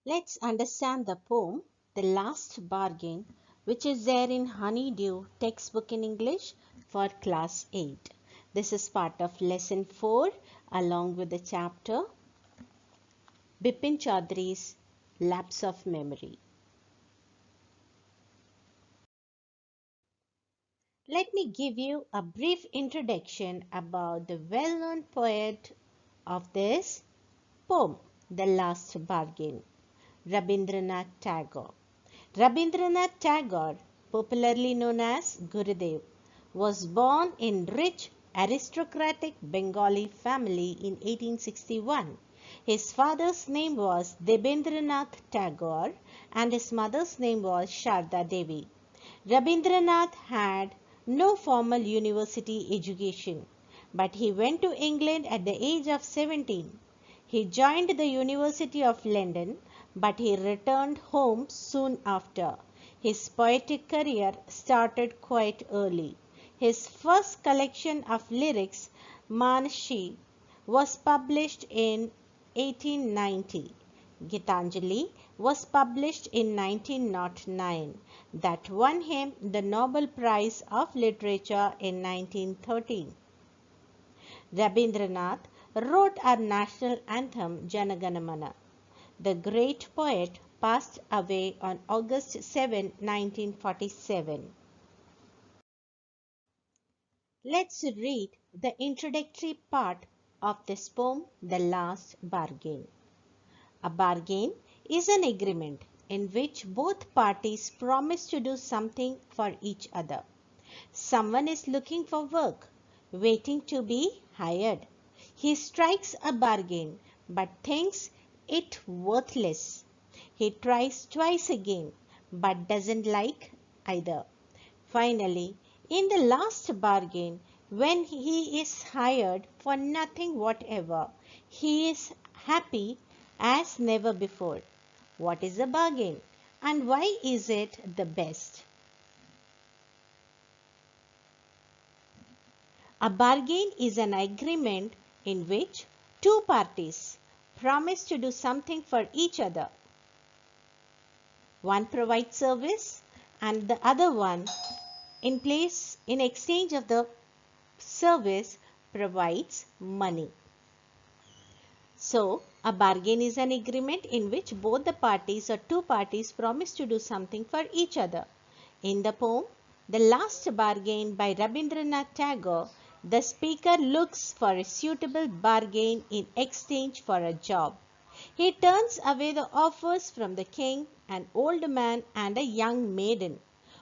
Let's understand the poem The Last Bargain, which is there in Honeydew textbook in English for class 8. This is part of lesson 4 along with the chapter Bipin Chaudhary's Lapse of Memory. Let me give you a brief introduction about the well-known poet of this poem, The Last Bargain, Rabindranath Tagore. Rabindranath Tagore, popularly known as Gurudev, was born in rich aristocratic Bengali family in 1861. His father's name was Debendranath Tagore and his mother's name was Sharda Devi. Rabindranath had no formal university education, but he went to England at the age of 17. He joined the University of London, but he returned home soon after. His poetic career started quite early. His first collection of lyrics, Manshi, was published in 1890. Gitanjali was published in 1909. That won him the Nobel Prize of Literature in 1913. Rabindranath wrote our national anthem Jana Gana Mana. The great poet passed away on August 7, 1947. Let's read the introductory part of this poem, The Last Bargain. A bargain is an agreement in which both parties promise to do something for each other. Someone is looking for work, waiting to be hired. He strikes a bargain but thinks it worthless. He tries twice again but doesn't like either. Finally, in the last bargain, when he is hired for nothing whatever, he is happy as never before. What is a bargain and why is it the best? A bargain is an agreement in which two parties promise to do something for each other. One provides service and the other one, in exchange of the service, provides money. So, a bargain is an agreement in which both the parties or two parties promise to do something for each other. In the poem, The Last Bargain by Rabindranath Tagore, the speaker looks for a suitable bargain in exchange for a job. He turns away the offers from the king, an old man and a young maiden,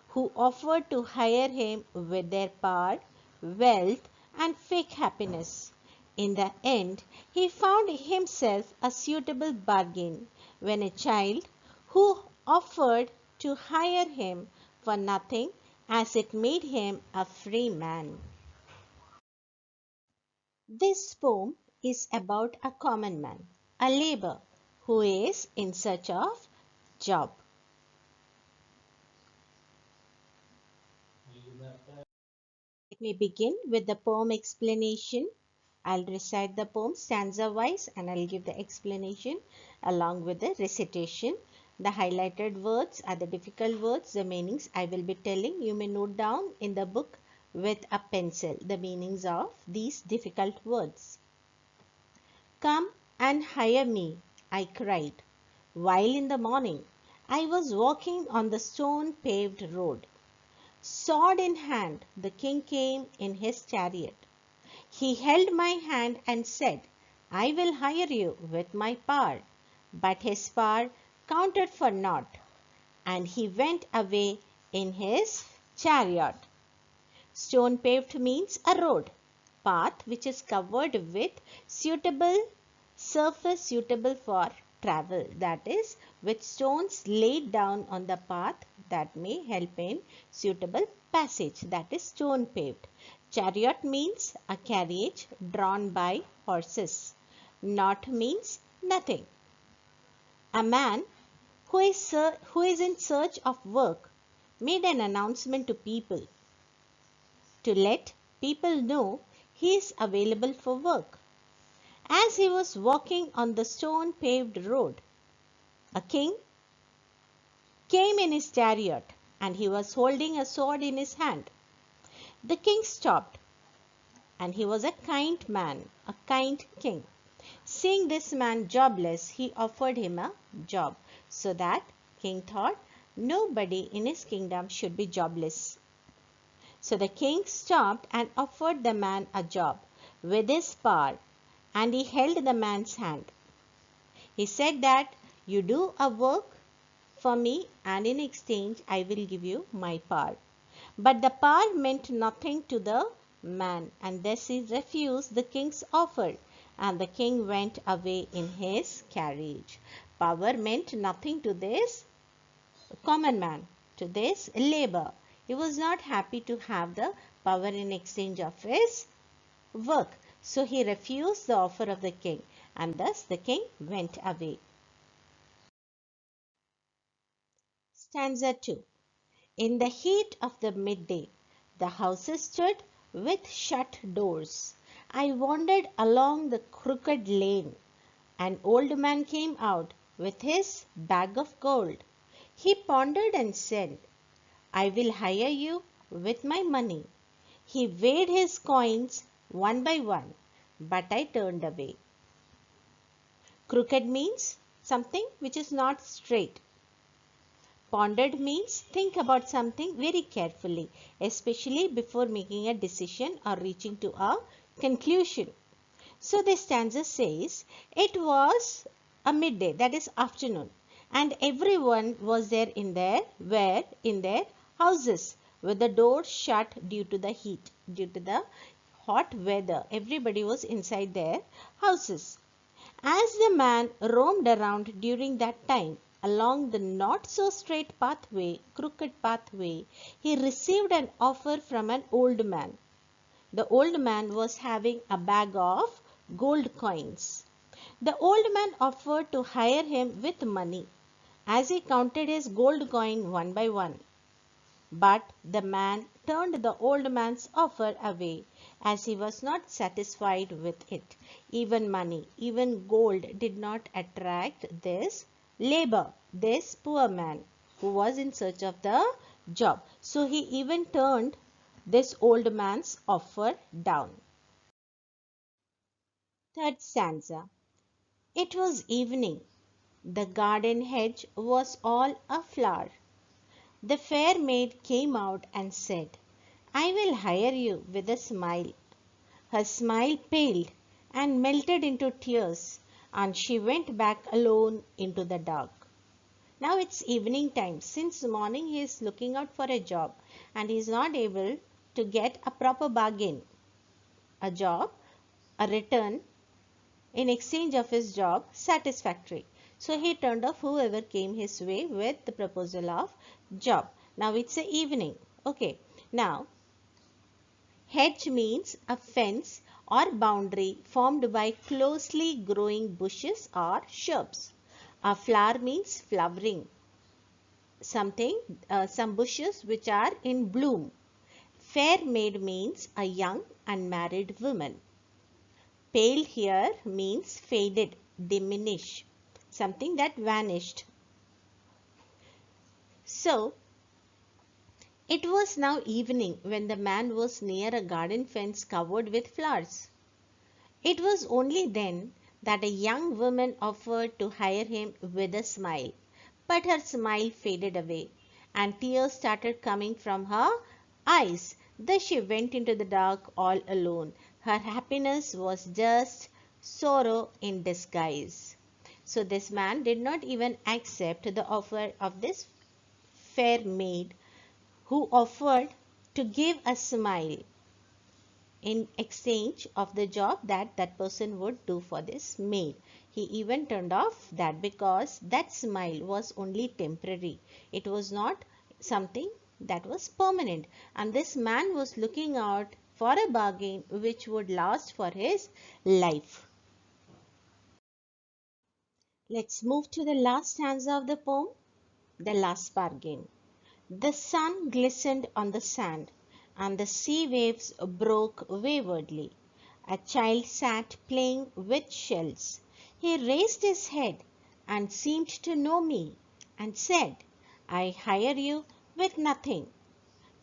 who offered to hire him with their power, wealth and fake happiness. In the end, he found himself a suitable bargain when a child who offered to hire him for nothing as it made him a free man. This poem is about a common man, a laborer, who is in search of job. Let me begin with the poem explanation. I'll recite the poem stanza wise and I'll give the explanation along with the recitation. The highlighted words are the difficult words. The meanings I will be telling. You may note down in the book with a pencil the meanings of these difficult words. Come and hire me, I cried, while in the morning I was walking on the stone-paved road. Sword in hand, the king came in his chariot. He held my hand and said, I will hire you with my power. But his power counted for naught, and he went away in his chariot. Stone paved means a road, path which is covered with suitable surface suitable for travel, that is, with stones laid down on the path that may help in suitable passage, that is stone paved. Chariot means a carriage drawn by horses. Not means nothing. A man who is in search of work made an announcement to people to let people know he is available for work. As he was walking on the stone paved road, A king came in his chariot, and he was holding a sword in his hand. The king stopped, and he was a kind man, a kind king. Seeing this man jobless, he offered him a job, so that king thought nobody in his kingdom should be jobless. So the king stopped and offered the man a job with his power, and he held the man's hand. He said that you do a work for me, and in exchange I will give you my power. But the power meant nothing to the man, and thus he refused the king's offer, and the king went away in his carriage. Power meant nothing to this common man, to this labor. He was not happy to have the power in exchange of his work. So he refused the offer of the king, and thus the king went away. Stanza 2. In the heat of the midday, the houses stood with shut doors. I wandered along the crooked lane. An old man came out with his bag of gold. He pondered and said, I will hire you with my money. He weighed his coins one by one, but I turned away. Crooked means something which is not straight. Pondered means think about something very carefully, especially before making a decision or reaching to a conclusion. So this stanza says, it was a midday, that is afternoon, and everyone was there in their houses with the doors shut due to the heat, due to the hot weather. Everybody was inside their houses. As the man roamed around during that time along the not so straight pathway, crooked pathway, he received an offer from an old man. The old man was having a bag of gold coins. The old man offered to hire him with money as he counted his gold coin one by one. But the man turned the old man's offer away as he was not satisfied with it. Even money, even gold did not attract this labor, this poor man who was in search of the job. So he even turned this old man's offer down. Third stanza. It was evening. The garden hedge was all aflower. The fair maid came out and said, I will hire you with a smile. Her smile paled and melted into tears, and she went back alone into the dark. Now it's evening time. Since morning he is looking out for a job and he is not able to get a proper bargain, a job, a return in exchange of his job satisfactory. So he turned off whoever came his way with the proposal of job. Now it's a evening. Okay. Now hedge means a fence or boundary formed by closely growing bushes or shrubs. A flower means flowering. Some bushes which are in bloom. Fair maid means a young unmarried woman. Pale here means faded, diminished, something that vanished. So, it was now evening when the man was near a garden fence covered with flowers. It was only then that a young woman offered to hire him with a smile. But her smile faded away and tears started coming from her eyes. Thus she went into the dark all alone. Her happiness was just sorrow in disguise. So this man did not even accept the offer of this fair maid who offered to give a smile in exchange of the job that person would do for this maid. He even turned off that because that smile was only temporary. It was not something that was permanent. And this man was looking out for a bargain which would last for his life. Let's move to the last stanza of the poem, the last bargain. The sun glistened on the sand, and the sea waves broke waywardly. A child sat playing with shells. He raised his head and seemed to know me, and said, I hire you with nothing.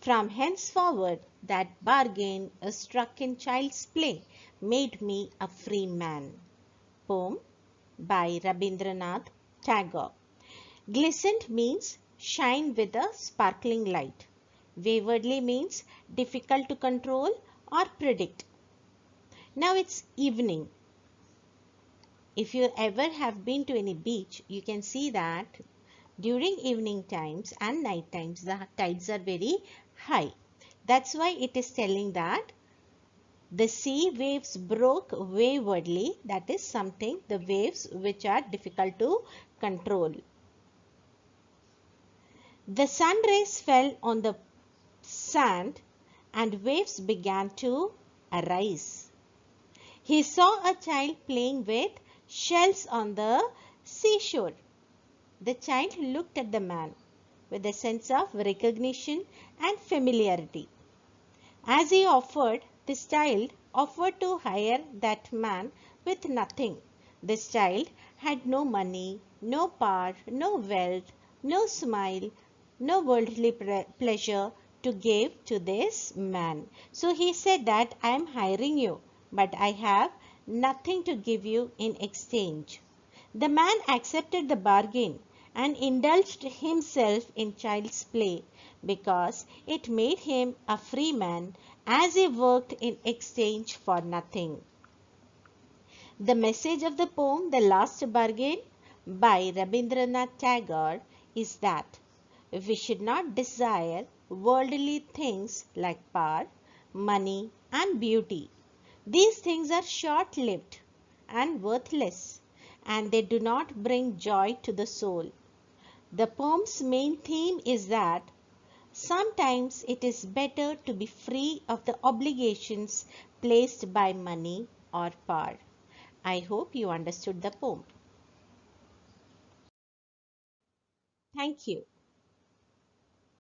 From henceforward, that bargain struck in child's play made me a free man. Poem by Rabindranath Tagore. Glistened means shine with a sparkling light. Waywardly means difficult to control or predict. Now it's evening. If you ever have been to any beach, you can see that during evening times and night times the tides are very high. That's why it is telling that the sea waves broke waywardly. That is something, the waves which are difficult to control. The sun rays fell on the sand and waves began to arise. He saw a child playing with shells on the seashore. The child looked at the man with a sense of recognition and familiarity. As he offered, this child offered to hire that man with nothing. This child had no money, no power, no wealth, no smile, no worldly pleasure to give to this man. So he said that I am hiring you, but I have nothing to give you in exchange. The man accepted the bargain and indulged himself in child's play because it made him a free man as he worked in exchange for nothing. The message of the poem The Last Bargain by Rabindranath Tagore is that we should not desire worldly things like power, money and beauty. These things are short-lived and worthless, and they do not bring joy to the soul. The poem's main theme is that sometimes it is better to be free of the obligations placed by money or power. I hope you understood the poem. Thank you.